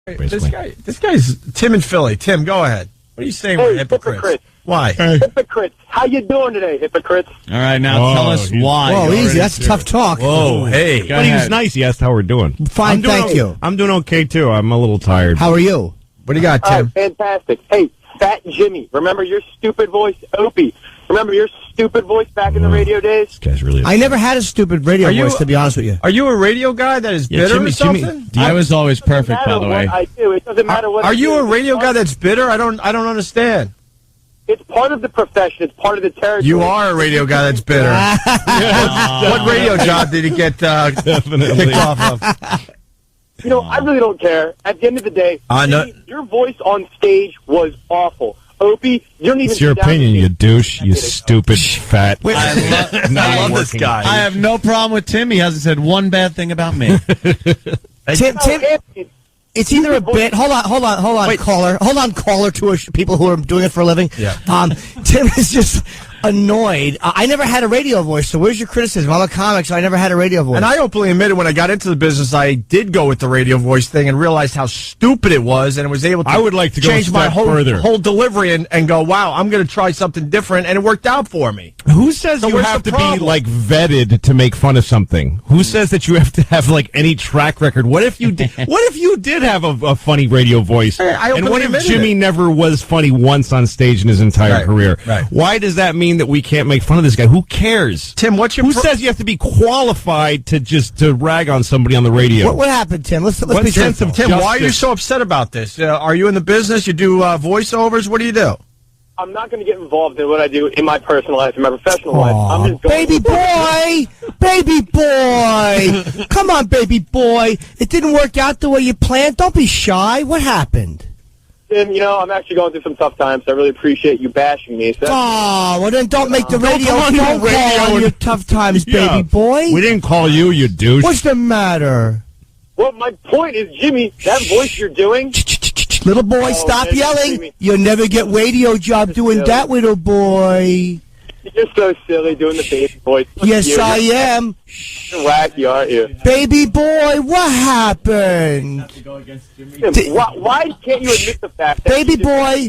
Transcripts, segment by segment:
This guy's Tim in Philly. Tim, go ahead. What are you saying? We're hypocrites. Why? Hypocrites. How you doing today, hypocrites? All right, now tell us why. Whoa, easy. That's tough talk. Whoa, hey. But he was nice. He asked how we're doing. Fine, thank you. I'm doing okay, too. I'm a little tired. How are you? What do you got, Tim? Fantastic. Hey, Fat Jimmy. Remember your stupid voice? Opie. Remember your stupid voice back in the radio days? This guy's really I never had a stupid radio voice, to be honest with you. Are you a radio guy that is bitter or something? I was always perfect, by the way. I do. It doesn't matter what Are you a radio guy that's bitter? I don't understand. It's part of the profession. It's part of the territory. You are a radio guy that's bitter. What radio job did he get kicked off of? You know, I really don't care. At the end of the day, your voice on stage was awful. Opie, you don't even... It's your opinion, you douche, you stupid, fat... I love this guy. I have no problem with Tim. He hasn't said one bad thing about me. Tim, it's either a bit... Hold on, wait, caller. Hold on, caller, to people who are doing it for a living. Yeah. Tim is just annoyed. I never had a radio voice, so where's your criticism? I'm a comic, so I never had a radio voice. And I openly admitted when I got into the business, I did go with the radio voice thing and realized how stupid it was, and was able to I would like to change my further. whole delivery and go, wow, I'm going to try something different, and it worked out for me. Who says you have to be, like, vetted to make fun of something? Who says that you have to have, like, any track record? What if you did, have a funny radio voice? And what if Jimmy never was funny once on stage in his entire career? Right. Why does that mean that we can't make fun of this guy? Who cares? Tim, who says you have to be qualified to rag on somebody on the radio? What happened, Tim? Let's be sense truthful. of Tim, why are you so upset about this? Are you in the business? You do voiceovers? What do you do? I'm not going to get involved in what I do in my personal life, in my professional life. I'm just going baby boy, come on, baby boy. It didn't work out the way you planned. Don't be shy. What happened? Tim, you know, I'm actually going through some tough times. So I really appreciate you bashing me. So well then don't make the radio. Don't call on your tough times, baby boy. We didn't call you, you douche. What's the matter? Well, my point is, Jimmy, that voice you're doing... Little boy, stop yelling. You'll never get radio job doing that, little boy. You're so silly doing the baby voice. Yes, I am. You're wacky, aren't you? Baby boy, what happened? Why can't you admit the fact that baby boy,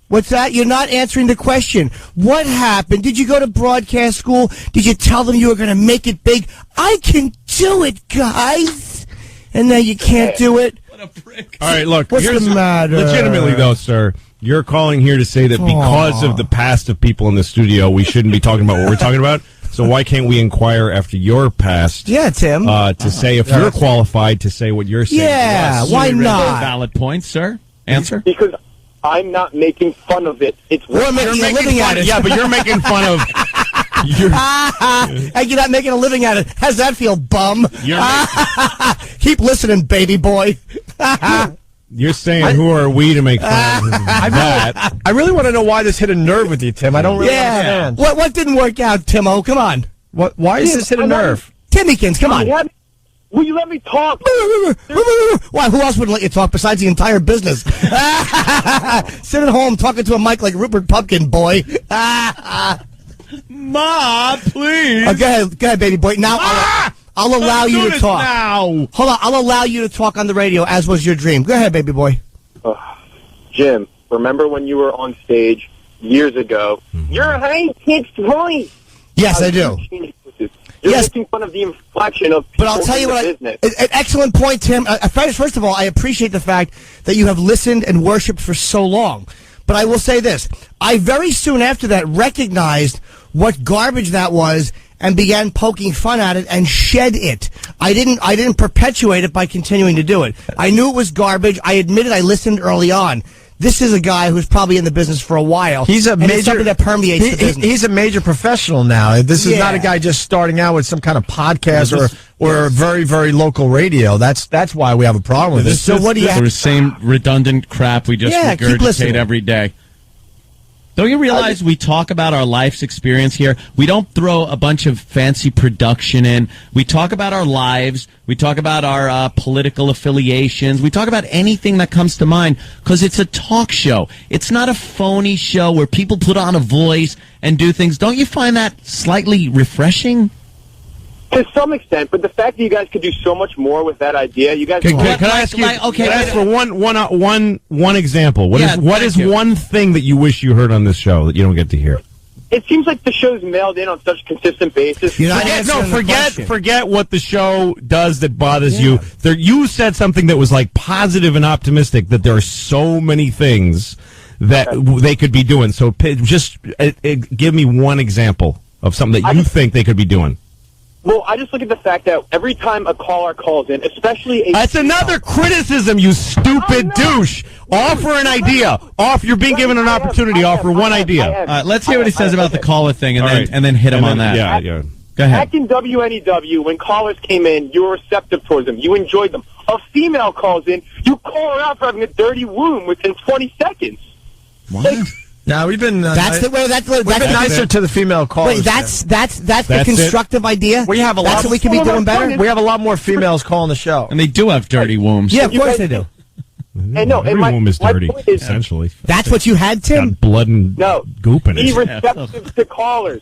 what's that? You're not answering the question. What happened? Did you go to broadcast school? Did you tell them you were going to make it big? I can do it, guys. And now you can't do it? What a prick. All right, look. What's the matter? Legitimately, though, sir, you're calling here to say that because of the past of people in the studio, we shouldn't be talking about what we're talking about. So why can't we inquire after your past? Yeah, Tim. To say if you're qualified to say what you're saying. Yeah, why not? Valid point, sir. Answer. Because I'm not making fun of it. We're making a living at it. Yeah, but you're making fun of... You're not making a living at it. How's that feel, bum? Keep listening, baby boy. You're saying who are we to make fun of that? I really want to know why this hit a nerve with you, Tim. I don't really understand. What didn't work out, Timo? Come on. Why is this hit a nerve? Timmykins, come on. Will you let me talk? Why? Who else would let you talk besides the entire business? Sit at home talking to a mic like Rupert Pupkin, boy. Ma, please. Go ahead, baby boy. Now I'll allow you to talk. Now. Hold on. I'll allow you to talk on the radio, as was your dream. Go ahead, baby boy. Jim, remember when you were on stage years ago? You're a high-pitched voice. Yes, I do. You're making fun of the inflection of people. But I'll tell you business. An excellent point, Tim. First of all, I appreciate the fact that you have listened and worshipped for so long. But I will say this. I very soon after that recognized what garbage that was and began poking fun at it and shed it. I didn't perpetuate it by continuing to do it. I knew it was garbage. I admitted I listened early on. This is a guy who's probably in the business for a while. He's a major, it's something that permeates the business. He's a major professional now. This is not a guy just starting out with some kind of podcast or very, very local radio. That's why we have a problem with this. So what do you have? The same redundant crap we just regurgitate every day. Don't you realize we talk about our life's experience here? We don't throw a bunch of fancy production in. We talk about our lives. We talk about our political affiliations. We talk about anything that comes to mind because it's a talk show. It's not a phony show where people put on a voice and do things. Don't you find that slightly refreshing? To some extent, but the fact that you guys could do so much more with that idea, you guys. Can I ask you? Can I ask for one example? What is one thing that you wish you heard on this show that you don't get to hear? It seems like the show's mailed in on such a consistent basis. Forget what the show does that bothers you. You said something that was like positive and optimistic. That there are so many things that they could be doing. So just give me one example of something that you think they could be doing. Well, I just look at the fact that every time a caller calls in, especially That's another criticism, you stupid douche. Offer an idea. You're being given an opportunity. Offer one idea. Let's hear what he says about the caller thing, and then hit him on that. Yeah. Go ahead. Back in WNEW, when callers came in, you were receptive towards them. You enjoyed them. A female calls in, you call her out for having a dirty womb within 20 seconds. What? Now we've been that's nicer to the female callers. Wait, that's the constructive idea. We have that's what we can be doing better. We have a lot more females calling the show, and they do have dirty wombs. Yeah, of course they do. And no, every womb is dirty. Essentially, that's what you had, Tim. Got blood and goop in it. Be receptive to callers.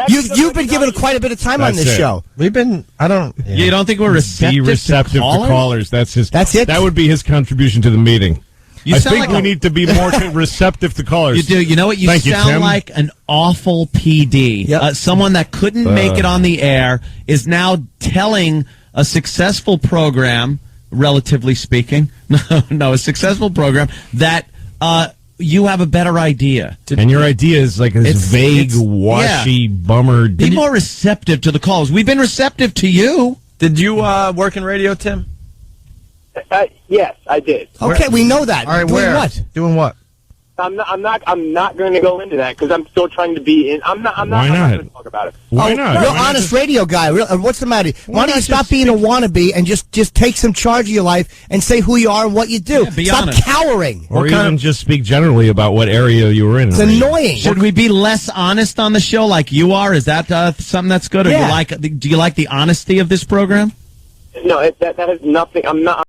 You've been given quite a bit of time on this show. We've been. I don't. Yeah. You don't think we're receptive to callers? That's it. That would be his contribution to the meeting. I think we need to be more receptive to callers. You do. You know what? You sound like an awful PD. Yep. Someone that couldn't make it on the air is now telling a successful program, relatively speaking, a successful program, that you have a better idea. And your idea is like this vague, washy, bummer. Be more receptive to the calls. We've been receptive to you. Did you work in radio, Tim? Yes, I did. Okay, we know that. All right, doing what? Doing what? I'm not going to go into that because I'm still trying to be in. I'm not going to talk about it. Why not? Real honest radio guy. What's the matter? Why don't you stop being a wannabe and just take some charge of your life and say who you are and what you do? Stop cowering. Or even just speak generally about what area you were in. It's annoying. Should we be less honest on the show like you are? Is that something that's good? Or do you like the honesty of this program? No, that has nothing. I'm not.